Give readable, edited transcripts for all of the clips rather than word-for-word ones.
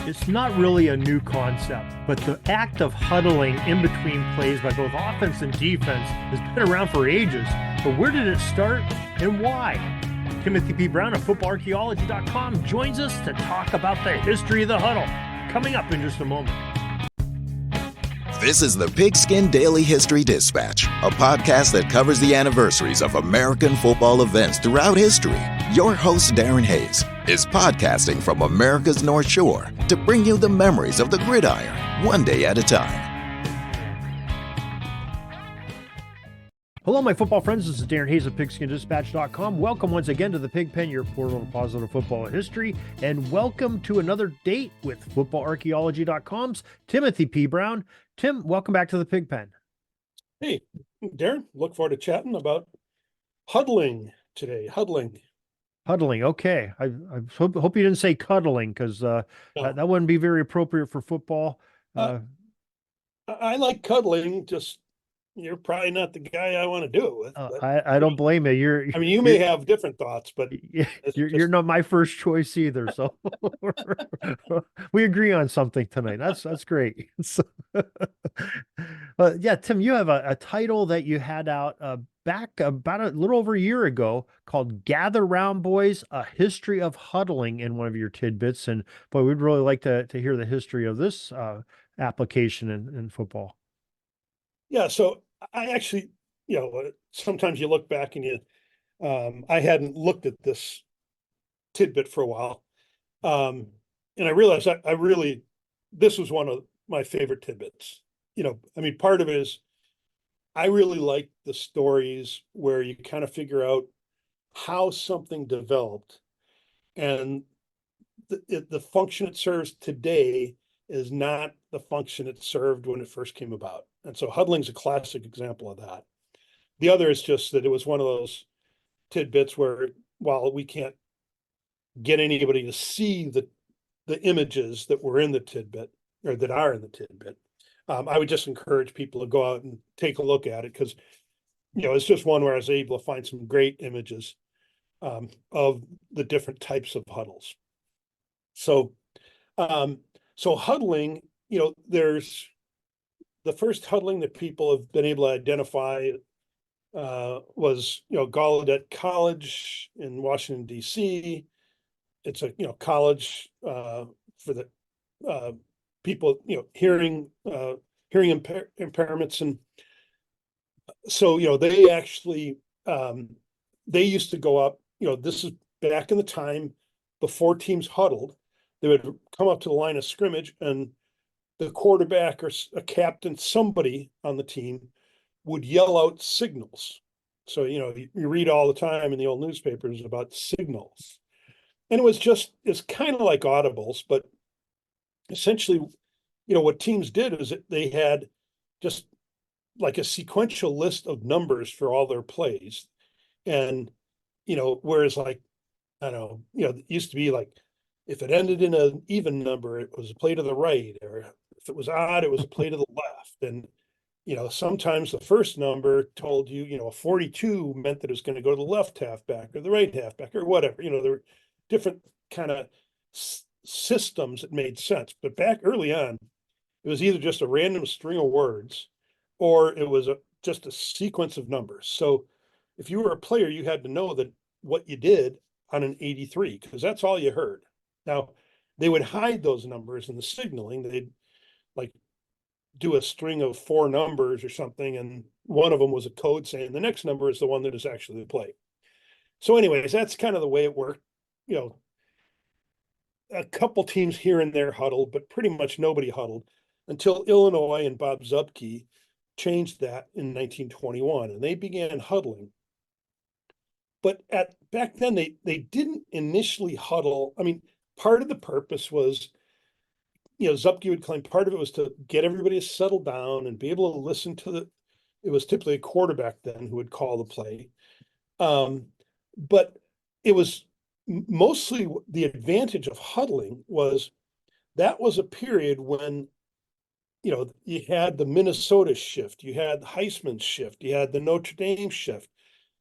It's not really a new concept, but the act of huddling in between plays by both offense and defense has been around for ages. But where did it start and why? Timothy P. Brown of footballarchaeology.com joins us to talk about the history of the huddle. Coming up in just a moment. This is the Pigskin Daily History Dispatch, a podcast that covers the anniversaries of American football events throughout history. Your host, Darren Hayes, is podcasting from America's North Shore to bring you the memories of the gridiron, one day at a time. Hello, my football friends. This is Darren Hayes of PigskinDispatch.com. Welcome once again to the Pig Pen, your portal to positive football history, and welcome to another date with footballarchaeology.com's Timothy P. Brown. Tim, welcome back to the Pig Pen. Hey, Darren, look forward to chatting about huddling today. Huddling. Okay. I hope you didn't say cuddling, because No. that wouldn't be very appropriate for football. I like cuddling, just you're probably not the guy I want to do it with. I don't blame you. You may have different thoughts, but you're not my first choice either. So we agree on something tonight. That's great. So, yeah, Tim, you have a title that you had out back about a little over a year ago called "Gather Round, Boys: A History of Huddling" in one of your tidbits. And boy, we'd really like to hear the history of this application in football. Yeah, so I actually, sometimes you look back and I hadn't looked at this tidbit for a while. And I realized this was one of my favorite tidbits. Part of it is I really like the stories where you kind of figure out how something developed, and the function it serves today is not the function it served when it first came about. And so huddling's a classic example of that. The other is just that it was one of those tidbits where, while we can't get anybody to see the images that were in the tidbit, or that are in the tidbit, I would just encourage people to go out and take a look at it, because it's just one where I was able to find some great images of the different types of huddles. So huddling, there's the first huddling that people have been able to identify was, Gallaudet College in Washington, D.C. It's a, college for the people, hearing impairments. And so, they actually, they used to go up, this is back in the time before teams huddled. They would come up to the line of scrimmage, and the quarterback or a captain, somebody on the team, would yell out signals. So, you read all the time in the old newspapers about signals. And it's kind of like audibles, but essentially, what teams did is that they had just like a sequential list of numbers for all their plays. And, whereas, like, I don't know, it used to be like, if it ended in an even number, it was a play to the right, or if it was odd, it was a play to the left. And, sometimes the first number told you, a 42 meant that it was going to go to the left halfback or the right halfback or whatever. There were different kind of systems that made sense. But back early on, it was either just a random string of words, or it was just a sequence of numbers. So if you were a player, you had to know that what you did on an 83, because that's all you heard. Now, they would hide those numbers in the signaling. They'd like do a string of 4 numbers or something, and one of them was a code saying the next number is the one that is actually the play. So anyways, that's kind of the way it worked. A couple teams here and there huddled, but pretty much nobody huddled until Illinois and Bob Zupke changed that in 1921, and they began huddling. But back then, they didn't initially huddle. I mean, part of the purpose was, Zupke would claim part of it was to get everybody to settle down and be able to listen to it was typically a quarterback then who would call the play. But it was mostly the advantage of huddling was that was a period when, you had the Minnesota shift, you had the Heisman shift, you had the Notre Dame shift.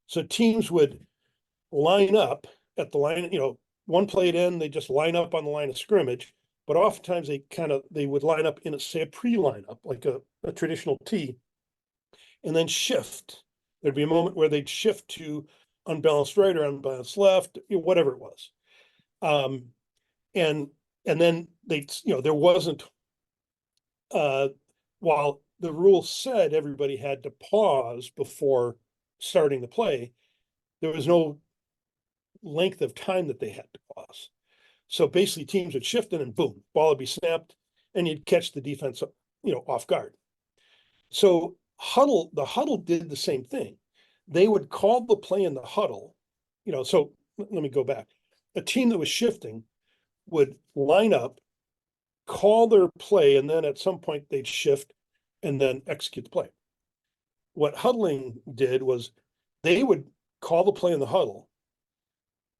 So teams would line up at the line, one play at end, they just line up on the line of scrimmage, but oftentimes they would line up in a, say, a pre-lineup, like a traditional T, and then shift. There'd be a moment where they'd shift to unbalanced right or unbalanced left, whatever it was. Um, and then there wasn't, while the rule said everybody had to pause before starting the play, there was no length of time that they had to pause. So basically teams would shift in and boom, ball would be snapped and you'd catch the defense, off guard. So the huddle did the same thing. They would call the play in the huddle, so let me go back. A team that was shifting would line up, call their play, and then at some point they'd shift and then execute the play. What huddling did was they would call the play in the huddle,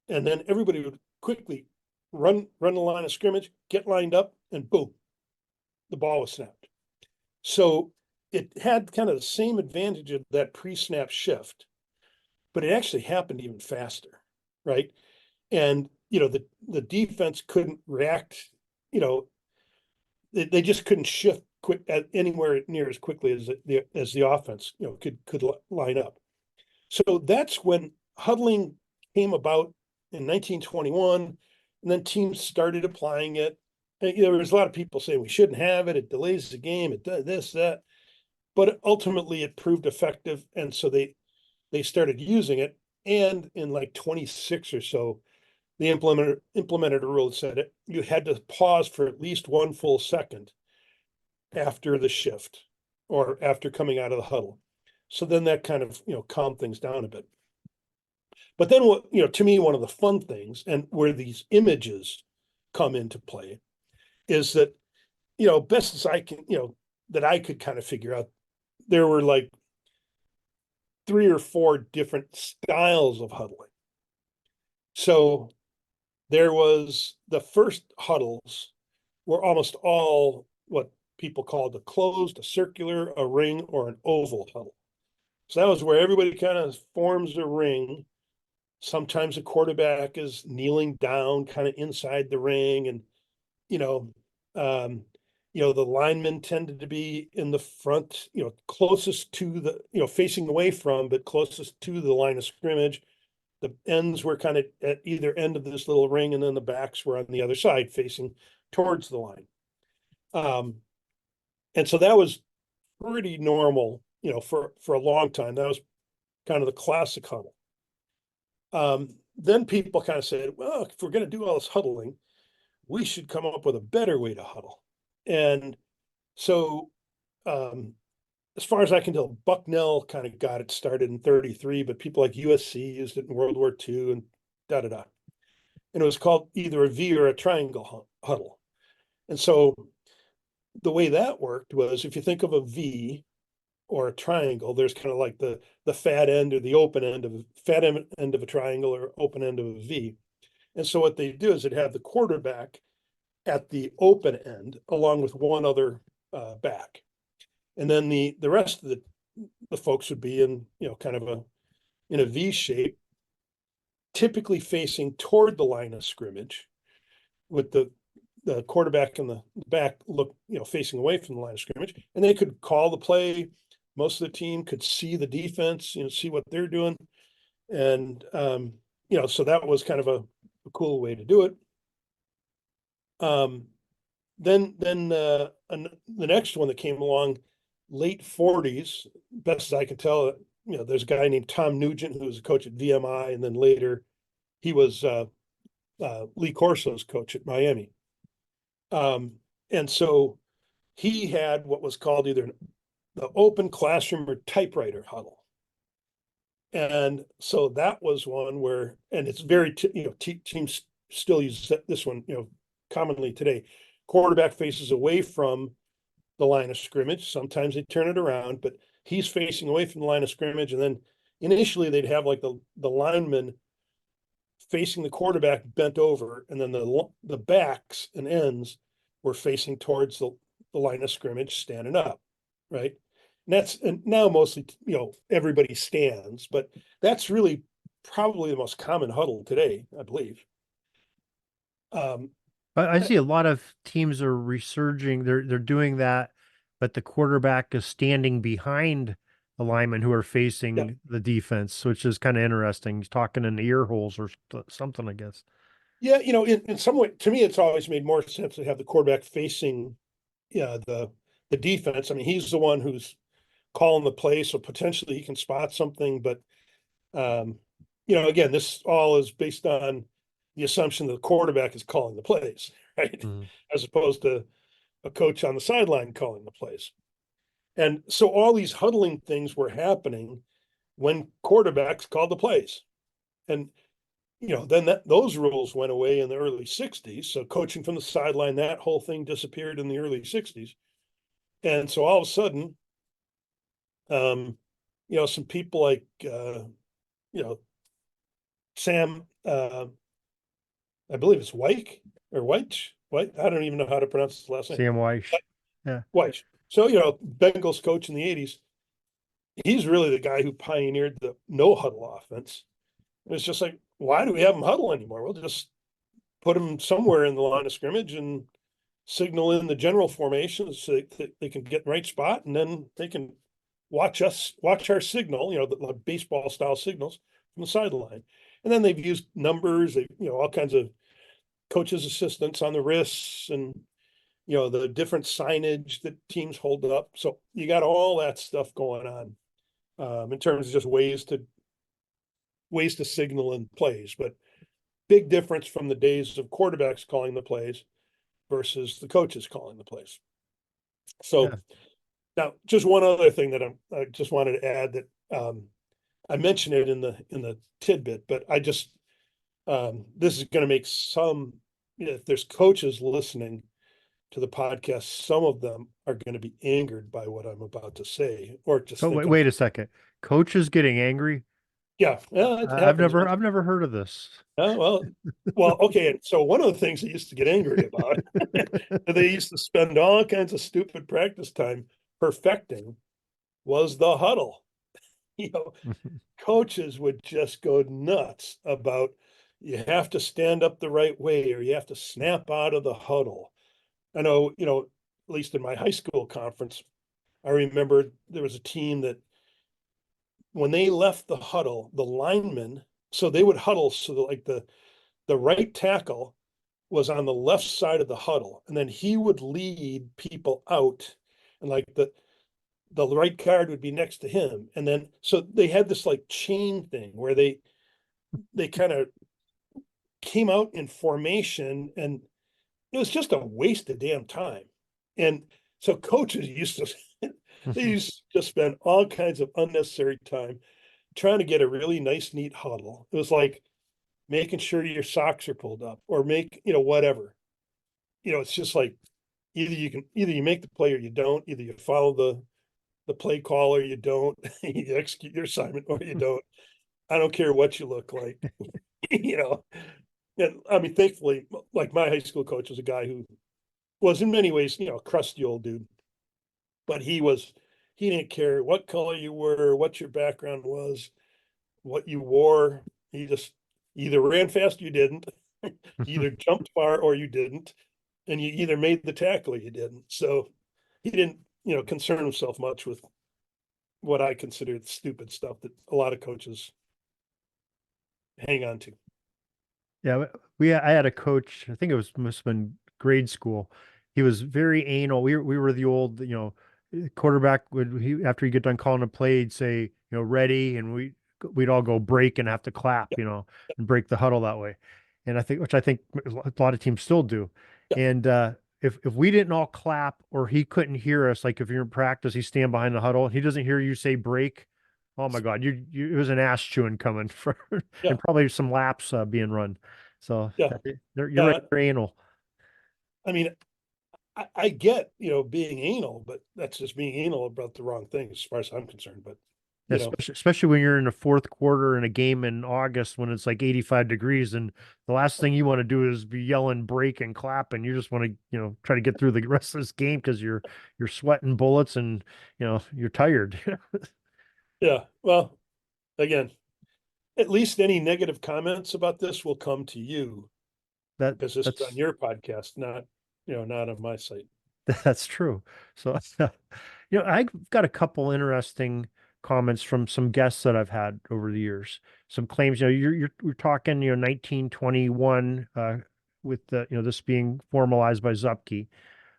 and then everybody would quickly run the line of scrimmage, get lined up, and boom, the ball was snapped. So it had kind of the same advantage of that pre-snap shift, but it actually happened even faster, right? And the defense couldn't react, they just couldn't shift quick anywhere near as quickly as the offense, could line up. So that's when huddling came about in 1921, and then teams started applying it. And, there was a lot of people saying we shouldn't have it. It delays the game. It does this, that. But ultimately, it proved effective, and so they started using it. And in like 26 or so, they implemented a rule that said you had to pause for at least 1 full second after the shift or after coming out of the huddle. So then that kind of calmed things down a bit. But then to me, one of the fun things and where these images come into play is that, best as I can, that I could kind of figure out, there were like 3 or 4 different styles of huddling. So there was the first huddles were almost all what people called a closed, a circular, a ring, or an oval huddle. So that was where everybody kind of forms a ring. Sometimes the quarterback is kneeling down kind of inside the ring, and the linemen tended to be in the front, closest to the, facing away from, but closest to the line of scrimmage. The ends were kind of at either end of this little ring, and then the backs were on the other side facing towards the line. And so that was pretty normal, for a long time. That was kind of the classic huddle. Then people kind of said, well, if we're going to do all this huddling, we should come up with a better way to huddle. And so, as far as I can tell, Bucknell kind of got it started in 33, but people like USC used it in World War II and da-da-da. And it was called either a V or a triangle huddle. And so the way that worked was, if you think of a V or a triangle, there's kind of like the fat end or the open end of a triangle or open end of a V. And so what they do is they'd have the quarterback at the open end along with one other back. And then the rest of the folks would be in, kind of in a V shape, typically facing toward the line of scrimmage, with the quarterback and the back facing away from the line of scrimmage. And they could call the play. Most of the team could see the defense, see what they're doing. And, so that was kind of a cool way to do it. Then the next one that came along, late 40s, best as I can tell, there's a guy named Tom Nugent who was a coach at VMI, and then later he was Lee Corso's coach at Miami. And so he had what was called either the open classroom or typewriter huddle. And so that was one where, and it's very, teams still use this one, commonly today. Quarterback faces away from the line of scrimmage. Sometimes they turn it around, but he's facing away from the line of scrimmage. And then initially they'd have like the lineman facing the quarterback bent over, and then the backs and ends were facing towards the line of scrimmage, standing up, right? And now mostly, everybody stands, but that's really probably the most common huddle today, I believe. I see a lot of teams are resurging. They're doing that, but the quarterback is standing behind the linemen who are Yeah. facing the defense, which is kind of interesting. He's talking in the ear holes or something, I guess. Yeah, in some way, to me, it's always made more sense to have the quarterback facing, yeah, the defense. I mean, he's the one who's calling the play, so potentially he can spot something. But um, again, this all is based on the assumption that the quarterback is calling the plays, right? Mhm. As opposed to a coach on the sideline calling the plays. And so all these huddling things were happening when quarterbacks called the plays. And then those rules went away in the early 60s. So coaching from the sideline, that whole thing disappeared in the early 60s. And so all of a sudden, um, some people like you know, Sam, I believe it's Wyke or White. White. I don't even know how to pronounce his last name. Sam Weish. Yeah. White. So, Bengals coach in the 80s. He's really the guy who pioneered the no huddle offense. And it's just like, why do we have them huddle anymore? We'll just put them somewhere in the line of scrimmage and signal in the general formation so that they can get in the right spot, and then they can watch our signal, the baseball style signals from the sideline. And then they've used numbers, all kinds of coaches' assistants on the wrists, and the different signage that teams hold up. So you got all that stuff going on in terms of just ways to signal in plays. But big difference from the days of quarterbacks calling the plays versus the coaches calling the plays. So Yeah. now, just one other thing that I just wanted to add that I mentioned it in the tidbit, but I just this is going to make some, if there's coaches listening to the podcast, some of them are going to be angered by what I'm about to say, or just Oh, think wait a second. Coaches getting angry? yeah, it I've happens. never heard of this. Well, okay. So one of the things they used to get angry about, they used to spend all kinds of stupid practice time perfecting, was the huddle. You know, Coaches would just go nuts about, you have to stand up the right way or you have to snap out of the huddle. I know, at least in my high school conference, I remember there was a team that when they left the huddle, the linemen, so they would huddle so that like the right tackle was on the left side of the huddle, and then he would lead people out, and like the right guard would be next to him, and then so they had this like chain thing where they kind of came out in formation, and it was just a waste of damn time. And so coaches used to they used to spend all kinds of unnecessary time trying to get a really nice, neat huddle. It was like making sure your socks are pulled up or whatever. It's just like either you make the play or you don't, either you follow the play call or you don't, you execute your assignment or you don't. I don't care what you look like, you know. And I mean, thankfully, like my high school coach was a guy who was in many ways, a crusty old dude, but he didn't care what color you were, what your background was, what you wore. He just either ran fast or you didn't, you either jumped far or you didn't, and you either made the tackle or you didn't. So he didn't, concern himself much with what I consider the stupid stuff that a lot of coaches hang on to. Yeah, I had a coach, I think it must have been grade school. He was very anal. We were the old, quarterback would he after he get done calling a play, he'd say, ready, and we'd all go break and have to clap, Yeah, and break the huddle that way. And which I think a lot of teams still do. yeah, And if we didn't all clap or he couldn't hear us, like if you're in practice, he stand behind the huddle, he doesn't hear you say break. Oh my God, it was an ass chewing coming for, yeah, and probably some laps being run. So yeah, you're right, yeah. they're anal. I mean, I get, being anal, but that's just being anal about the wrong thing as far as I'm concerned. But, you know, Especially when you're in the fourth quarter in a game in August when it's like 85 degrees, and the last thing you want to do is be yelling break and clapping. You just want to, try to get through the rest of this game because you're sweating bullets and you're tired. yeah. Well, again, at least any negative comments about this will come to you that because this is on that's your podcast, not, not on my site. that's true. So, I've got a couple interesting comments from some guests that I've had over the years. Some claims, we're talking, 1921, with the, this being formalized by Zupke,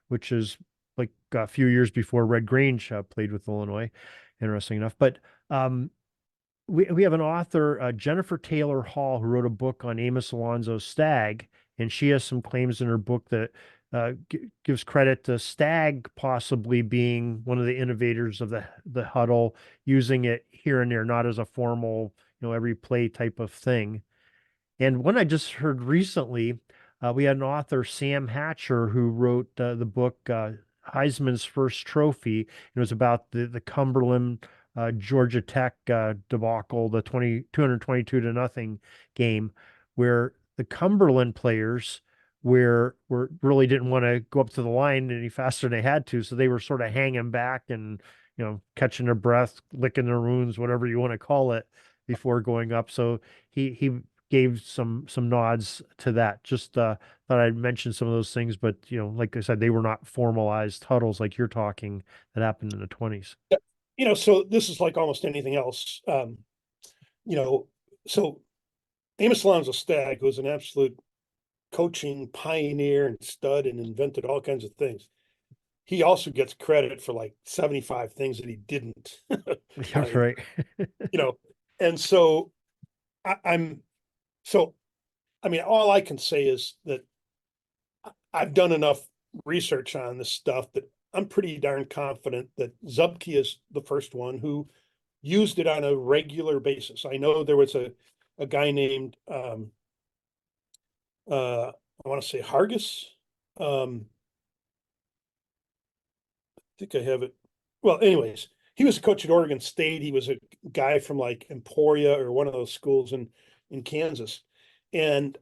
which is like a few years before Red Grange played with Illinois. Interesting enough, but we have an author, Jennifer Taylor Hall, who wrote a book on Amos Alonzo's Stag, and she has some claims in her book that gives credit to Stag possibly being one of the innovators of the huddle, using it here and there, not as a formal, every play type of thing. And one I just heard recently, we had an author, Sam Hatcher, who wrote the book Heisman's First Trophy. It was about the Cumberland Georgia Tech debacle, the 222 to nothing game, where the Cumberland players were really didn't want to go up to the line any faster than they had to, so they were sort of hanging back and catching their breath, licking their wounds, whatever you want to call it, before going up. So he gave some nods to that. Just thought I'd mention some of those things, but like I said, they were not formalized huddles like you're talking that happened in the 20s. So this is like almost anything else. You know, so Amos Alonzo Stagg was an absolute coaching pioneer and stud and invented all kinds of things. He also gets credit for like 75 things that he didn't. Yeah, right. you know, and so I'm so I mean, all I can say is that I've done enough research on this stuff that I'm pretty darn confident that Zupke is the first one who used it on a regular basis. I know there was a guy named I want to say Hargis. I think I have it. Well, anyways, he was a coach at Oregon State. He was a guy from like Emporia or one of those schools in Kansas, and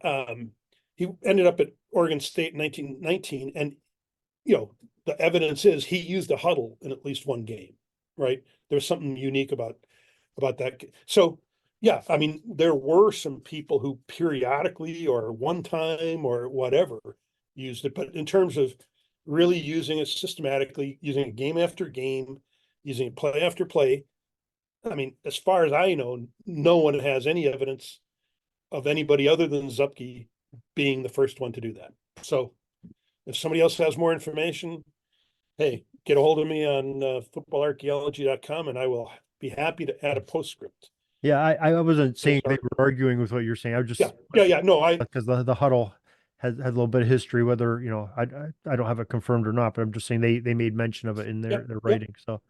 he ended up at Oregon State in 1919. And the evidence is he used a huddle in at least one game. Right? There's something unique about that. So yeah, I mean, there were some people who periodically or one time or whatever used it, but in terms of really using it systematically, using it game after game, using it play after play, I mean, as far as I know, no one has any evidence of anybody other than Zupke being the first one to do that. So if somebody else has more information, hey, get a hold of me on footballarchaeology.com and I will be happy to add a postscript. Yeah, I wasn't saying they were arguing with what you're saying. I was just yeah. No, because the huddle had a little bit of history, whether I don't have it confirmed or not, but I'm just saying they made mention of it in their writing. So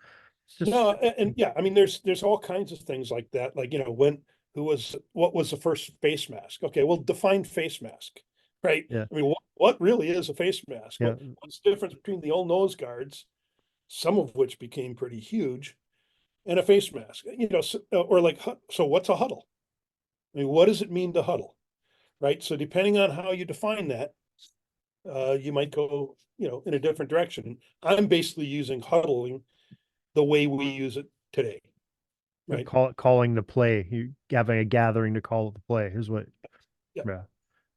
it's just no, and yeah, I mean, there's all kinds of things like that. Like what was the first face mask? Okay, well, define face mask, right? yeah, I mean, what really is a face mask? yeah. What's the difference between the old nose guards, some of which became pretty huge, and a face mask? Or like, so what's a huddle? I mean, what does it mean to huddle? Right. So depending on how you define that, you might go, in a different direction. I'm basically using huddling the way we use it today. Right. Calling the play. You having a gathering to call the play is what. Yeah. Yeah.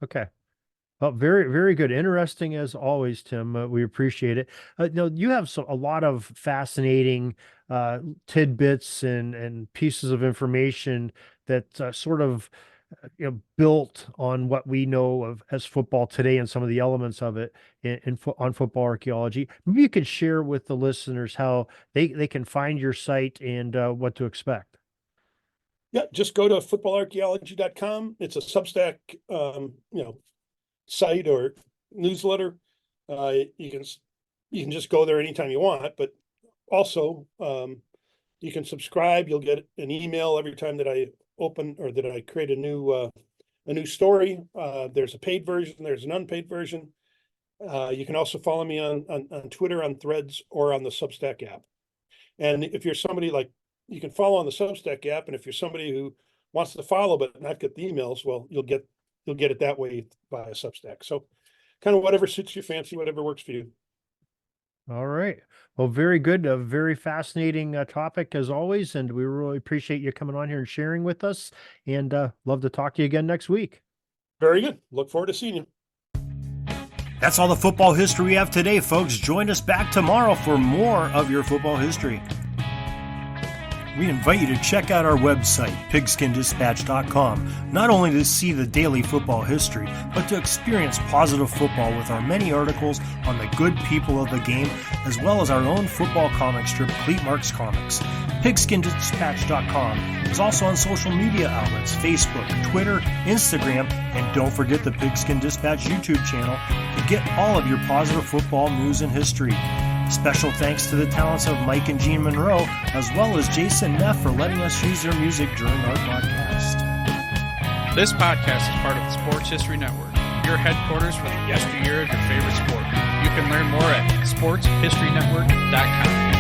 Okay. Well, very, very good. Interesting as always, Tim. We appreciate it. You have a lot of fascinating tidbits and pieces of information that sort of built on what we know of as football today and some of the elements of it on football archaeology. Maybe you could share with the listeners how they can find your site and what to expect. Yeah, just go to footballarchaeology.com. It's a Substack, site or newsletter. You can just go there anytime you want, but also you can subscribe. You'll get an email every time that I open or that I create a new story. There's a paid version, there's an unpaid version. You can also follow me on Twitter, on Threads, or on the Substack app. And if you're somebody like, you can follow on the Substack app, and if you're somebody who wants to follow but not get the emails, well, you'll get it that way via Substack. So kind of whatever suits your fancy, whatever works for you. All right. Well, very good. A very fascinating topic as always. And we really appreciate you coming on here and sharing with us, and love to talk to you again next week. Very good. Look forward to seeing you. That's all the football history we have today, folks. Join us back tomorrow for more of your football history. We invite you to check out our website, pigskindispatch.com, not only to see the daily football history, but to experience positive football with our many articles on the good people of the game, as well as our own football comic strip, Cleat Marks Comics. Pigskindispatch.com is also on social media outlets, Facebook, Twitter, Instagram, and don't forget the Pigskin Dispatch YouTube channel to get all of your positive football news and history. Special thanks to the talents of Mike and Gene Monroe, as well as Jason Neff for letting us use their music during our podcast. This podcast is part of the Sports History Network, your headquarters for the yesteryear of your favorite sport. You can learn more at sportshistorynetwork.com.